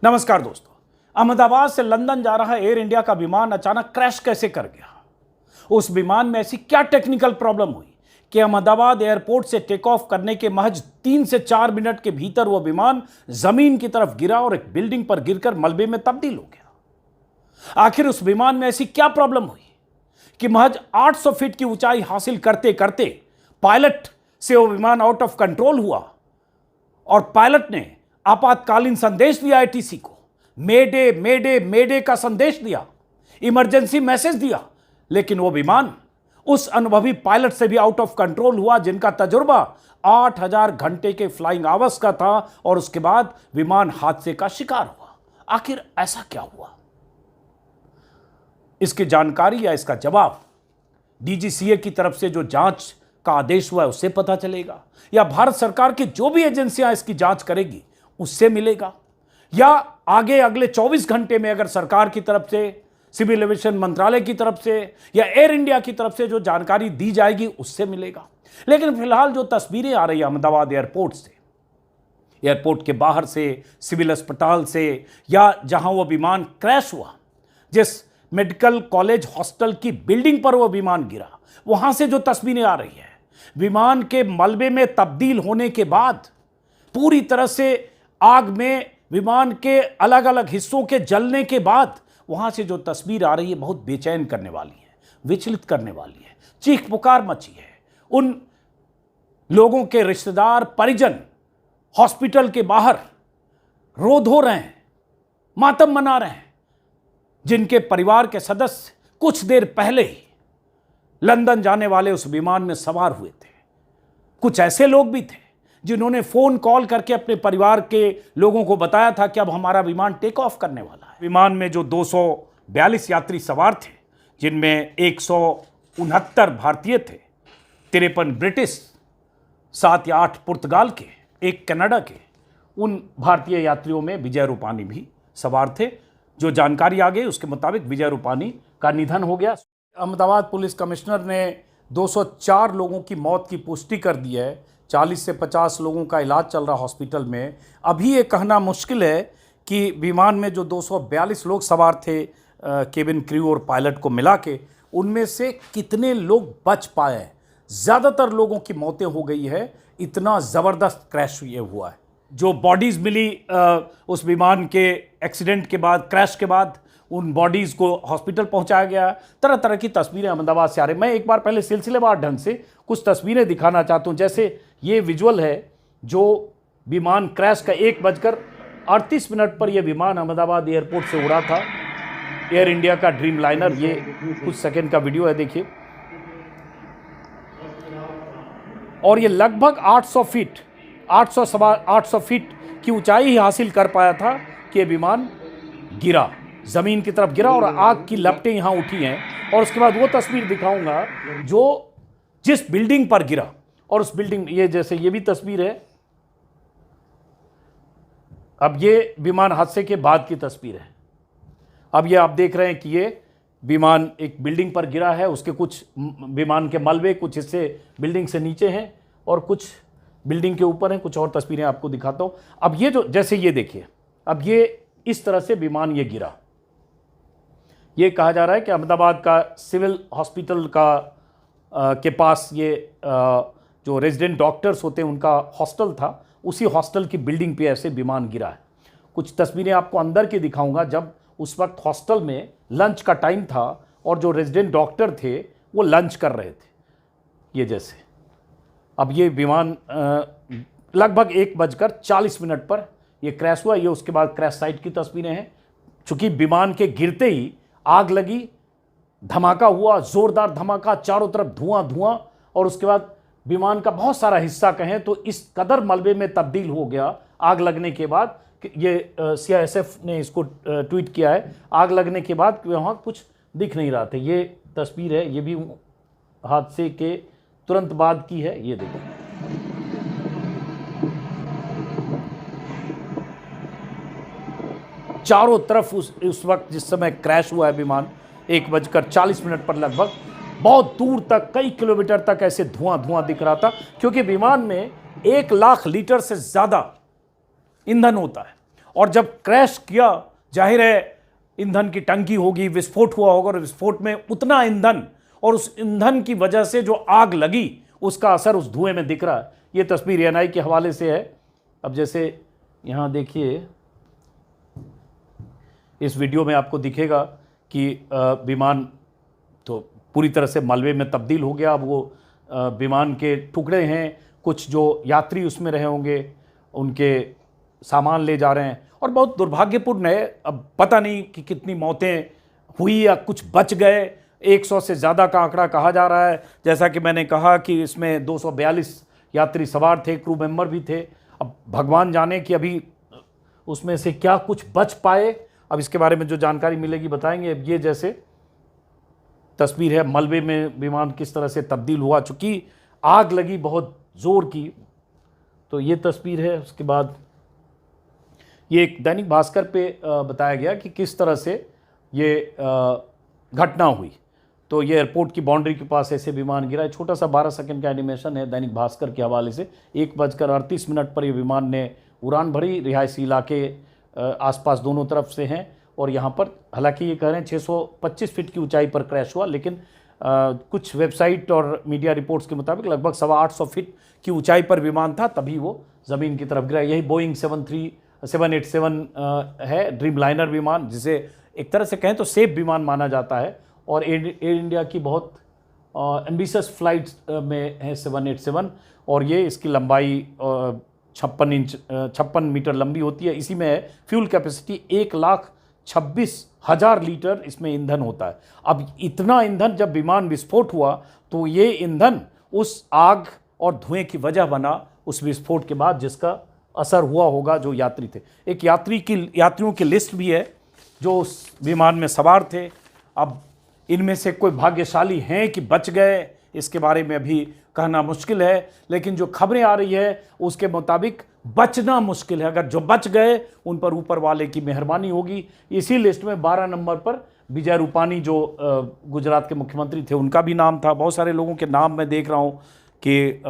नमस्कार दोस्तों। अहमदाबाद से लंदन जा रहा एयर इंडिया का विमान अचानक क्रैश कैसे कर गया? उस विमान में ऐसी क्या टेक्निकल प्रॉब्लम हुई कि अहमदाबाद एयरपोर्ट से टेक ऑफ करने के महज 3 से 4 मिनट के भीतर वह विमान जमीन की तरफ गिरा और एक बिल्डिंग पर गिरकर मलबे में तब्दील हो गया? आखिर उस विमान में ऐसी क्या प्रॉब्लम हुई कि महज 800 फीट की ऊंचाई हासिल करते करते पायलट से वह विमान आउट ऑफ कंट्रोल हुआ और पायलट ने आपातकालीन संदेश दिया, एटीसी को मेडे मेडे मेडे का संदेश दिया, इमरजेंसी मैसेज दिया, लेकिन वो विमान उस अनुभवी पायलट से भी आउट ऑफ कंट्रोल हुआ जिनका तजुर्बा 8000 घंटे के फ्लाइंग आवर्स का था और उसके बाद विमान हादसे का शिकार हुआ। आखिर ऐसा क्या हुआ? इसकी जानकारी या इसका जवाब डीजीसीए की तरफ से जो जांच का आदेश हुआ है उससे पता चलेगा, या भारत सरकार की जो भी एजेंसियां इसकी जांच करेगी उससे मिलेगा, या आगे अगले 24 घंटे में अगर सरकार की तरफ से, सिविल एविएशन मंत्रालय की तरफ से या एयर इंडिया की तरफ से जो जानकारी दी जाएगी उससे मिलेगा। लेकिन फिलहाल जो तस्वीरें आ रही है अहमदाबाद एयरपोर्ट से, एयरपोर्ट के बाहर से, सिविल अस्पताल से, या जहां वो विमान क्रैश हुआ, जिस मेडिकल कॉलेज हॉस्टल की बिल्डिंग पर वो विमान गिरा, वहां से जो तस्वीरें आ रही है, विमान के मलबे में तब्दील होने के बाद पूरी तरह से आग में विमान के अलग अलग हिस्सों के जलने के बाद वहां से जो तस्वीर आ रही है बहुत बेचैन करने वाली है, विचलित करने वाली है। चीख पुकार मची है। उन लोगों के रिश्तेदार, परिजन हॉस्पिटल के बाहर रो धो रहे हैं, मातम मना रहे हैं, जिनके परिवार के सदस्य कुछ देर पहले ही लंदन जाने वाले उस विमान में सवार हुए थे। कुछ ऐसे लोग भी थे जिन्होंने फोन कॉल करके अपने परिवार के लोगों को बताया था कि अब हमारा विमान टेक ऑफ करने वाला है। विमान में जो 242 यात्री सवार थे, जिनमें 169 भारतीय थे, 53 ब्रिटिश, 7 या 8 पुर्तगाल के, 1 कनाडा के, उन भारतीय यात्रियों में विजय रूपानी भी सवार थे। जो जानकारी आ गई उसके मुताबिक विजय रूपानी का निधन हो गया। अहमदाबाद पुलिस कमिश्नर ने 204 लोगों की मौत की पुष्टि कर दी है। 40 से 50 लोगों का इलाज चल रहा हॉस्पिटल में। अभी ये कहना मुश्किल है कि विमान में जो 242 लोग सवार थे, केबिन क्रू और पायलट को मिला के, उनमें से कितने लोग बच पाए हैं। ज़्यादातर लोगों की मौतें हो गई है। इतना ज़बरदस्त क्रैश ये हुआ है। जो बॉडीज़ मिली उस विमान के एक्सीडेंट के बाद, क्रैश के बाद, उन बॉडीज़ को हॉस्पिटल पहुंचाया गया। तरह तरह की तस्वीरें अहमदाबाद से आ रही। मैं एक बार पहले सिलसिलेवार ढंग से कुछ तस्वीरें दिखाना चाहता हूं। जैसे ये विजुअल है जो विमान क्रैश का 1:38 पर यह विमान अहमदाबाद एयरपोर्ट से उड़ा था, एयर इंडिया का ड्रीम लाइनर। ये कुछ सेकंड का वीडियो है, देखिए। और ये लगभग 800 फीट की ऊंचाई ही हासिल कर पाया था कि यह विमान गिरा, जमीन की तरफ गिरा और आग की लपटें यहां उठी हैं। और उसके बाद वो तस्वीर दिखाऊंगा जो जिस बिल्डिंग पर गिरा, और उस बिल्डिंग, ये जैसे ये भी तस्वीर है। अब ये विमान हादसे के बाद की तस्वीर है। अब ये आप देख रहे हैं कि ये विमान एक बिल्डिंग पर गिरा है। उसके कुछ विमान के मलबे, कुछ हिस्से बिल्डिंग से नीचे हैं और कुछ बिल्डिंग के ऊपर हैं। कुछ और तस्वीरें आपको दिखाता हूं। अब ये जो, जैसे ये देखिए, अब ये इस तरह से विमान ये गिरा। ये कहा जा रहा है कि अहमदाबाद का सिविल हॉस्पिटल का के पास ये जो रेजिडेंट डॉक्टर्स होते हैं उनका हॉस्टल था, उसी हॉस्टल की बिल्डिंग पे ऐसे विमान गिरा है। कुछ तस्वीरें आपको अंदर की दिखाऊंगा जब उस वक्त हॉस्टल में लंच का टाइम था और जो रेजिडेंट डॉक्टर थे वो लंच कर रहे थे। ये जैसे अब ये विमान लगभग 1:40 पर ये क्रैश हुआ। ये उसके बाद क्रैश साइट की तस्वीरें हैं। चूंकि विमान के गिरते ही आग लगी, धमाका हुआ, जोरदार धमाका, चारों तरफ धुआं धुआं, और उसके बाद विमान का बहुत सारा हिस्सा कहें तो इस कदर मलबे में तब्दील हो गया आग लगने के बाद। ये सीआईएसएफ ने इसको ट्वीट किया है, आग लगने के बाद वहाँ कुछ दिख नहीं रहा था। ये तस्वीर है, ये भी हादसे के तुरंत बाद की है। ये देखो, चारों तरफ उस वक्त जिस समय क्रैश हुआ है विमान 1:40 पर लगभग बहुत दूर तक, कई किलोमीटर तक ऐसे धुआं धुआं दिख रहा था, क्योंकि विमान में 1 लाख लीटर से ज़्यादा ईंधन होता है और जब क्रैश किया, जाहिर है ईंधन की टंकी होगी, विस्फोट हुआ होगा, और विस्फोट में उतना ईंधन और उस ईंधन की वजह से जो आग लगी उसका असर उस धुएं में दिख रहा है। ये तस्वीर एएनआई के हवाले से है। अब जैसे यहाँ देखिए, इस वीडियो में आपको दिखेगा कि विमान तो पूरी तरह से मलबे में तब्दील हो गया। अब वो विमान के टुकड़े हैं, कुछ जो यात्री उसमें रहे होंगे उनके सामान ले जा रहे हैं, और बहुत दुर्भाग्यपूर्ण है। अब पता नहीं कि कितनी मौतें हुई या कुछ बच गए। 100 से ज़्यादा का आंकड़ा कहा जा रहा है। जैसा कि मैंने कहा कि इसमें 242 यात्री सवार थे, क्रू मेंबर भी थे। अब भगवान जाने कि अभी उसमें से क्या कुछ बच पाए। अब इसके बारे में जो जानकारी मिलेगी बताएंगे। अब ये जैसे तस्वीर है, मलबे में विमान किस तरह से तब्दील हुआ, चूँकि आग लगी बहुत ज़ोर की। तो ये तस्वीर है। उसके बाद ये एक दैनिक भास्कर पे बताया गया कि किस तरह से ये घटना हुई। तो ये एयरपोर्ट की बाउंड्री के पास ऐसे विमान गिरा है। छोटा सा 12 सेकंड का एनिमेशन है दैनिक भास्कर के हवाले से। 1:38 पर ये विमान ने उड़ान भरी। रिहायशी इलाके आसपास दोनों तरफ से हैं, और यहाँ पर हालांकि ये कह रहे हैं 625 फीट की ऊंचाई पर क्रैश हुआ, लेकिन कुछ वेबसाइट और मीडिया रिपोर्ट्स के मुताबिक लगभग 825 फीट की ऊंचाई पर विमान था, तभी वो ज़मीन की तरफ गिरा। यही बोइंग 787 है, ड्रीम लाइनर विमान, जिसे एक तरह से कहें तो सेफ विमान माना जाता है, और एयर इंडिया की बहुत एम्बिशियस फ्लाइट्स में है 787, और ये इसकी लंबाई 56 मीटर लंबी होती है। इसी में है फ्यूल कैपेसिटी 1,26,000 लीटर इसमें ईंधन होता है। अब इतना ईंधन जब विमान विस्फोट हुआ तो ये ईंधन उस आग और धुएं की वजह बना उस विस्फोट के बाद, जिसका असर हुआ होगा जो यात्री थे। एक यात्रियों की लिस्ट भी है जो उस विमान में सवार थे। अब इनमें से कोई भाग्यशाली हैं कि बच गए, इसके बारे में अभी कहना मुश्किल है, लेकिन जो खबरें आ रही है उसके मुताबिक बचना मुश्किल है। अगर जो बच गए उन पर ऊपर वाले की मेहरबानी होगी। इसी लिस्ट में 12 नंबर पर विजय रूपानी, जो गुजरात के मुख्यमंत्री थे, उनका भी नाम था। बहुत सारे लोगों के नाम मैं देख रहा हूँ कि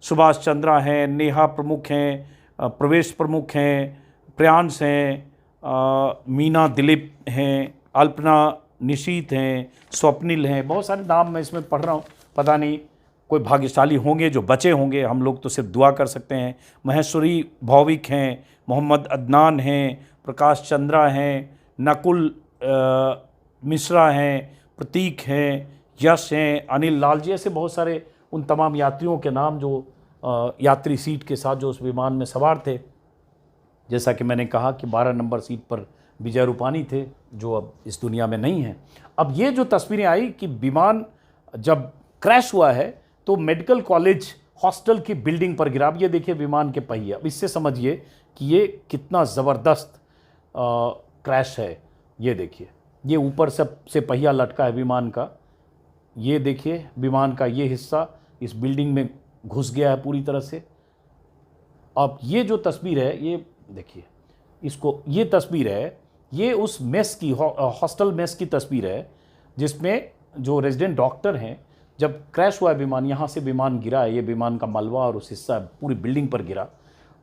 सुभाष चंद्रा हैं, नेहा प्रमुख हैं, प्रवेश प्रमुख हैं, प्रियांश हैं, मीना दिलीप हैं, अल्पना निशीत हैं, स्वप्निल हैं। बहुत सारे नाम मैं इसमें पढ़ रहा हूँ। पता नहीं कोई भाग्यशाली होंगे जो बचे होंगे, हम लोग तो सिर्फ दुआ कर सकते हैं। महेश्वरी भौविक हैं, मोहम्मद अदनान हैं, प्रकाश चंद्रा हैं, नकुल मिश्रा हैं, प्रतीक हैं, यश हैं, अनिल लाल जी, ऐसे बहुत सारे उन तमाम यात्रियों के नाम जो यात्री सीट के साथ जो उस विमान में सवार थे। जैसा कि मैंने कहा कि 12 नंबर सीट पर विजय रूपानी थे, जो अब इस दुनिया में नहीं हैं। अब ये जो तस्वीरें आई कि विमान जब क्रैश हुआ है तो मेडिकल कॉलेज हॉस्टल की बिल्डिंग पर गिरा। अब ये देखिए विमान के पहिए। अब इससे समझिए कि ये कितना ज़बरदस्त क्रैश है। ये देखिए, ये ऊपर से पहिया लटका है विमान का। ये देखिए विमान का ये हिस्सा इस बिल्डिंग में घुस गया है पूरी तरह से। अब ये जो तस्वीर है, ये देखिए, इसको, ये तस्वीर है, ये उस मेस की, हॉस्टल मेस की तस्वीर है, जिसमें जो रेजिडेंट डॉक्टर हैं, जब क्रैश हुआ विमान, यहाँ से विमान गिरा है, ये विमान का मलबा और उस हिस्सा पूरी बिल्डिंग पर गिरा,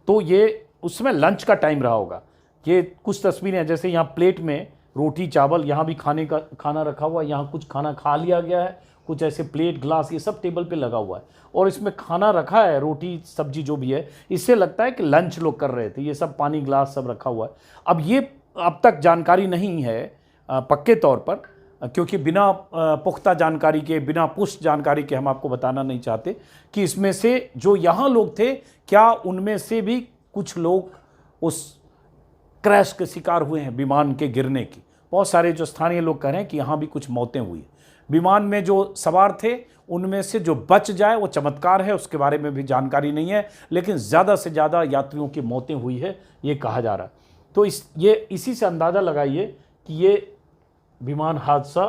तो ये उस समय लंच का टाइम रहा होगा। ये कुछ तस्वीरें हैं, जैसे यहाँ प्लेट में रोटी चावल, यहाँ भी खाना रखा हुआ है, यहाँ कुछ खाना खा लिया गया है, कुछ ऐसे प्लेट ग्लास ये सब टेबल पे लगा हुआ है, और इसमें खाना रखा है, रोटी सब्जी जो भी है। इससे लगता है कि लंच लोग कर रहे थे। ये सब पानी ग्लास सब रखा हुआ है। अब ये अब तक जानकारी नहीं है पक्के तौर पर, क्योंकि बिना पुख्ता जानकारी के, बिना पुष्ट जानकारी के हम आपको बताना नहीं चाहते कि इसमें से जो यहाँ लोग थे, क्या उनमें से भी कुछ लोग उस क्रैश के शिकार हुए हैं विमान के गिरने की। बहुत सारे जो स्थानीय लोग कह रहे हैं कि यहाँ भी कुछ मौतें हुई। विमान में जो सवार थे उनमें से जो बच जाए वो चमत्कार है, उसके बारे में भी जानकारी नहीं है, लेकिन ज़्यादा से ज़्यादा यात्रियों की मौतें हुई है ये कहा जा रहा है। तो इसी से अंदाज़ा लगाइए कि ये विमान हादसा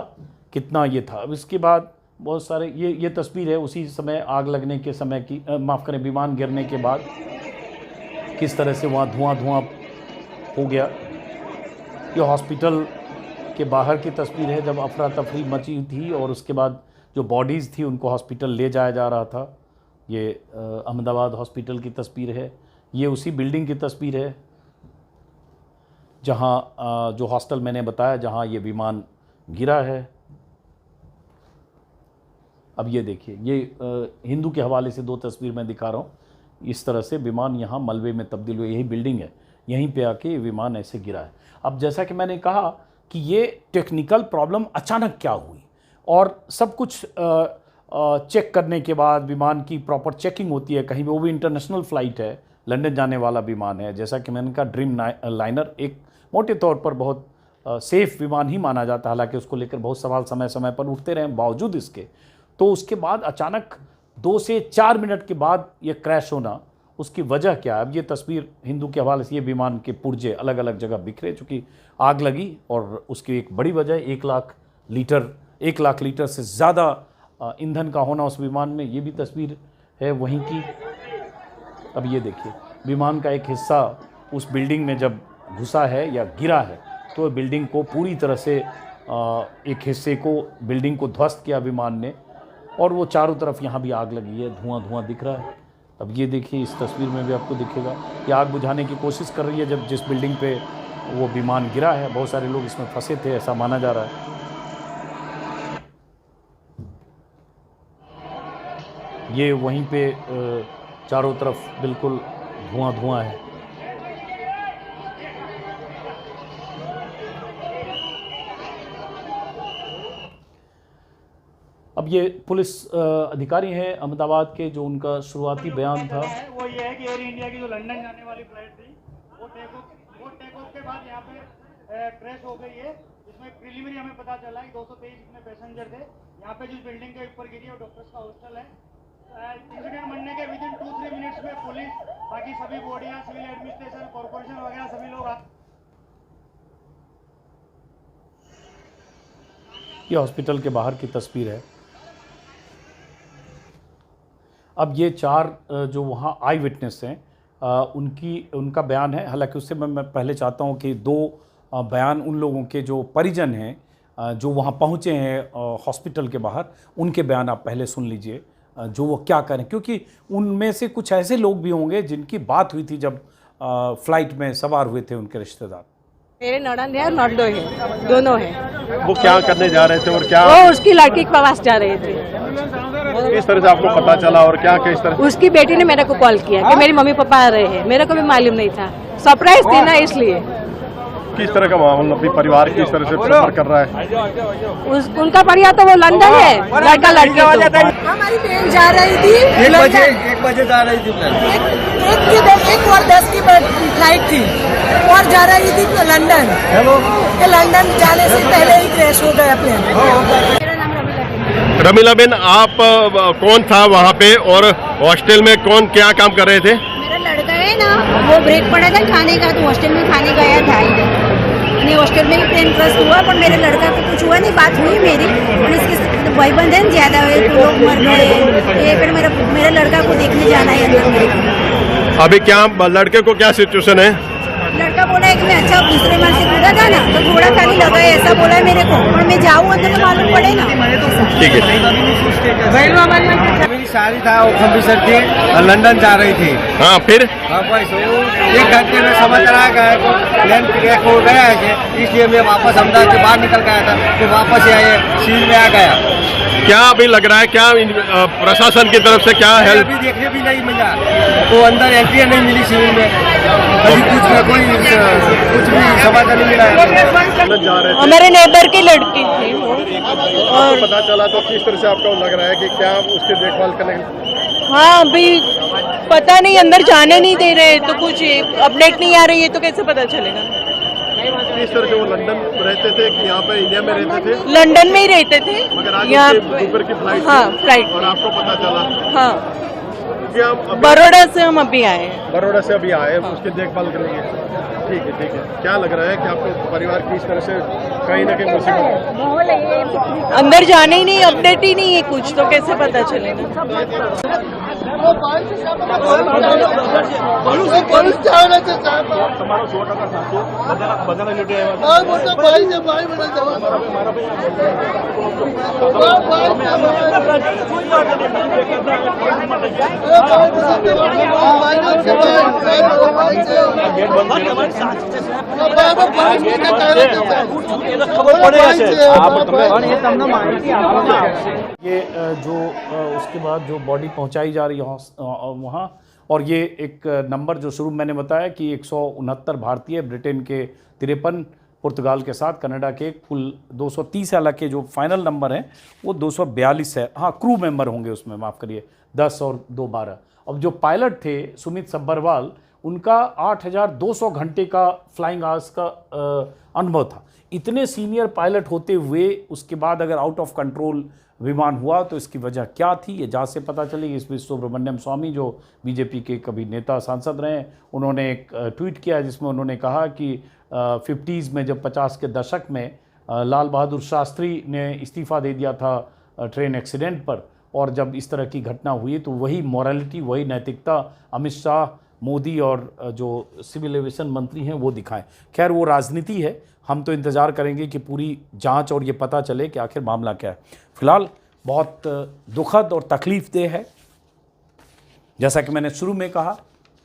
कितना ये था। अब इसके बाद बहुत सारे ये तस्वीर है उसी समय आग लगने के समय की, माफ़ करें, विमान गिरने के बाद किस तरह से वहाँ धुआं हो गया। ये हॉस्पिटल के बाहर की तस्वीर है, जब अफरा तफरी मची थी और उसके बाद जो बॉडीज़ थी उनको हॉस्पिटल ले जाया जा रहा था। ये अहमदाबाद हॉस्पिटल की तस्वीर है। ये उसी बिल्डिंग की तस्वीर है। जहां जो हॉस्टल मैंने बताया जहां ये विमान गिरा है। अब ये देखिए, ये हिंदू के हवाले से 2 तस्वीर मैं दिखा रहा हूँ। इस तरह से विमान यहाँ मलबे में तब्दील हुआ, यही बिल्डिंग है, यहीं पे आके विमान ऐसे गिरा है। अब जैसा कि मैंने कहा कि ये टेक्निकल प्रॉब्लम अचानक क्या हुई, और सब कुछ चेक करने के बाद विमान की प्रॉपर चेकिंग होती है कहीं भी, वो भी इंटरनेशनल फ़्लाइट है, लंदन जाने वाला विमान है। जैसा कि मैंने कहा, ड्रीम लाइनर एक मोटे तौर पर बहुत सेफ़ विमान ही माना जाता है, हालांकि उसको लेकर बहुत सवाल समय समय पर उठते रहे बावजूद इसके। तो उसके बाद अचानक 2 से 4 मिनट के बाद ये क्रैश होना, उसकी वजह क्या है? अब ये तस्वीर हिंदू के हवाले से, ये विमान के पुर्जे अलग अलग जगह बिखरे, चूँकि आग लगी, और उसकी एक बड़ी वजह 1 लाख लीटर से ज़्यादा ईंधन का होना उस विमान में। ये भी तस्वीर है वहीं की। अब ये देखिए, विमान का एक हिस्सा उस बिल्डिंग में जब घुसा है या गिरा है, तो बिल्डिंग को पूरी तरह से एक हिस्से को, बिल्डिंग को ध्वस्त किया विमान ने, और वो चारों तरफ यहाँ भी आग लगी है, धुआं दिख रहा है। अब ये देखिए, इस तस्वीर में भी आपको दिखेगा कि आग बुझाने की कोशिश कर रही है जब जिस बिल्डिंग पे वो विमान गिरा है। बहुत सारे लोग इसमें फंसे थे, ऐसा माना जा रहा है। ये वहीं पे चारों तरफ बिल्कुल धुआं है। अब ये पुलिस अधिकारी हैं अहमदाबाद के, जो उनका शुरुआती बयान था वो ये है कि एयर इंडिया की जो लंदन जाने वाली फ्लाइट थी वो टेक ऑफ के बाद यहाँ पे क्रैश हो गई है। इसमें प्रीलिमिनरी हमें पता चला कि 223 इसमें पैसेंजर थे। यहाँ पे जिस बिल्डिंग के ऊपर गिरी है वो डॉक्टर्स का हॉस्टल है। इंसिडेंट बनने के विदिन 2-3 मिनट्स में पुलिस, बाकी सभी बॉडियाँ, सिविल एडमिनिस्ट्रेशन, कॉर्पोरेशन वगैरह सभी लोग ये हॉस्पिटल के बाहर की तस्वीर है। अब ये 4 जो वहाँ आई विटनेस हैं, उनका बयान है। हालांकि उससे मैं पहले चाहता हूँ कि 2 बयान उन लोगों के जो परिजन हैं, जो वहाँ पहुँचे हैं हॉस्पिटल के बाहर, उनके बयान आप पहले सुन लीजिए, जो वो क्या करें, क्योंकि उनमें से कुछ ऐसे लोग भी होंगे जिनकी बात हुई थी जब फ्लाइट में सवार हुए थे उनके रिश्तेदार। मेरे ननद है और नॉर्डो है, दोनों हैं। वो क्या करने जा रहे थे और क्या? वो उसकी लड़की के पास जा रहे थे। किस तरह से आपको पता चला और क्या किस तरह? उसकी बेटी ने मेरे को कॉल किया कि मेरी मम्मी पापा आ रहे हैं। मेरे को भी मालूम नहीं था, सरप्राइज थी ना, इसलिए। किस तरह का माहौल अपनी परिवार किस तरह से सफर कर रहा है? उनका परिवार तो वो लंदन है, लड़का लड़की तो। हमारी बहन जा रही थी 1 बजे जा रही थी। 1:10 की फ्लाइट थी और जा रही थी लंदन। लंदन जाने से पहले ही क्रैश हो गया प्लेन। रमीला बेन, आप कौन था वहाँ पे और हॉस्टल में कौन क्या काम कर रहे थे? मेरा लड़का है ना, वो ब्रेक पड़ा था खाने का, तो हॉस्टल में खाने गया था। नहीं, हॉस्टल में ही प्लेन क्रैश हुआ, पर मेरे लड़का को कुछ हुआ नहीं। बात हुई मेरी, और इसके भाईबंद है ज्यादा हुए तो लोग मर गए। ये फिर मेरा लड़का को देखने जाना है अंदर। अभी क्या लड़के को क्या सिचुएशन है? लड़का बोला है कि मैं अच्छा दूसरे मार से कूदा था ना, तो थोड़ा खाली लगा है, ऐसा बोला है मेरे को। और मैं जाऊँ अंदर तो मालूम पड़े ना। ठीक है। मेरी शादी था, वो ऑफिसर थी, लंदन जा रही थी। हाँ, फिर? हाँ, बस 1 घंटे में समझ आ गया तो प्लेन क्रैश हो गया है, इसलिए मैं वापस अहमदाबाद से बाहर निकल गया था, तो वापस आए सील में आ गया। क्या अभी लग रहा है, क्या प्रशासन की तरफ से क्या हेल्प? अभी देखने भी नहीं मिला, वो अंदर एंट्री नहीं मिली सिविल में, अभी कुछ भी समाचार नहीं मिला। जा रहे थे, मेरे नेबर की लड़की थी वो। और पता चला तो किस तरह से आपको लग रहा है कि क्या उसकी देखभाल करने? हाँ, अभी पता नहीं, अंदर जाने नहीं दे रहे, तो कुछ अपडेट नहीं आ रही है, तो कैसे पता चलेगा? किस तरह से वो लंदन रहते थे कि यहाँ पे इंडिया में रहते थे? लंदन में ही रहते थे, मगर आज यहाँ दोपहर की फ्लाइट। हाँ, फ्लाइट। और आपको पता चला? हाँ, क्या बड़ौदा से हम अभी आए हैं। बड़ौदा से अभी आए, उसकी देखभाल करेंगे। ठीक है, ठीक है। क्या लग रहा है कि आपको परिवार की इस तरह से कहीं ना कहीं मुसीबत? अंदर जाने ही नहीं, अपडेट ही नहीं है कुछ, तो कैसे पता चलेगा? તમારો 100% સાચું બધાના લીધે ये जो उसके बाद जो बॉडी पहुंचाई जा रही है वहाँ, और ये एक नंबर जो शुरू मैंने बताया कि 169 भारतीय, ब्रिटेन के 53, पुर्तगाल के साथ, कनाडा के कुल 230 है। हालांकि जो फाइनल नंबर है वो 242 है। हाँ, क्रू मेंबर होंगे उसमें, माफ़ करिए, 10 और 2 12। अब जो पायलट थे सुमित सब्बरवाल, उनका 8,200 घंटे का फ्लाइंग आवर्स का अनुभव था। इतने सीनियर पायलट होते हुए उसके बाद अगर आउट ऑफ कंट्रोल विमान हुआ तो इसकी वजह क्या थी, ये जांच से पता चलेगी। इसमें सुब्रमण्यम स्वामी जो बीजेपी के कभी नेता सांसद रहे, उन्होंने एक ट्वीट किया जिसमें उन्होंने कहा कि 50s में जब 50 के दशक में लाल बहादुर शास्त्री ने इस्तीफ़ा दे दिया था ट्रेन एक्सीडेंट पर, और जब इस तरह की घटना हुई तो वही मॉरलिटी, वही नैतिकता अमित शाह, मोदी और जो सिविल एविएशन मंत्री हैं वो दिखाएं। खैर, वो राजनीति है, हम तो इंतज़ार करेंगे कि पूरी जांच और ये पता चले कि आखिर मामला क्या है। फिलहाल बहुत दुखद और तकलीफ़देह है, जैसा कि मैंने शुरू में कहा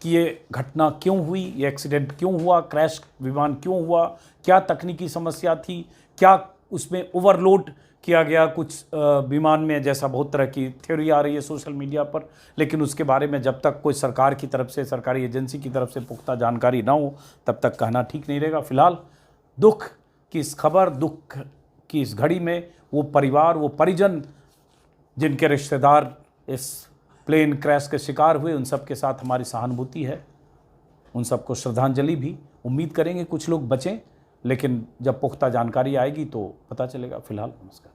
कि ये घटना क्यों हुई, ये एक्सीडेंट क्यों हुआ, क्रैश विमान क्यों हुआ, क्या तकनीकी समस्या थी, क्या उसमें ओवरलोड किया गया कुछ विमान में, जैसा बहुत तरह की थ्योरी आ रही है सोशल मीडिया पर। लेकिन उसके बारे में जब तक कोई सरकार की तरफ से, सरकारी एजेंसी की तरफ से पुख्ता जानकारी ना हो, तब तक कहना ठीक नहीं रहेगा। फिलहाल दुख की इस खबर, दुख की इस घड़ी में वो परिवार, वो परिजन जिनके रिश्तेदार इस प्लेन क्रैश के शिकार हुए, उन सब के साथ हमारी सहानुभूति है, उन सबको श्रद्धांजलि भी। उम्मीद करेंगे कुछ लोग बचें, लेकिन जब पुख्ता जानकारी आएगी तो पता चलेगा। फिलहाल नमस्कार।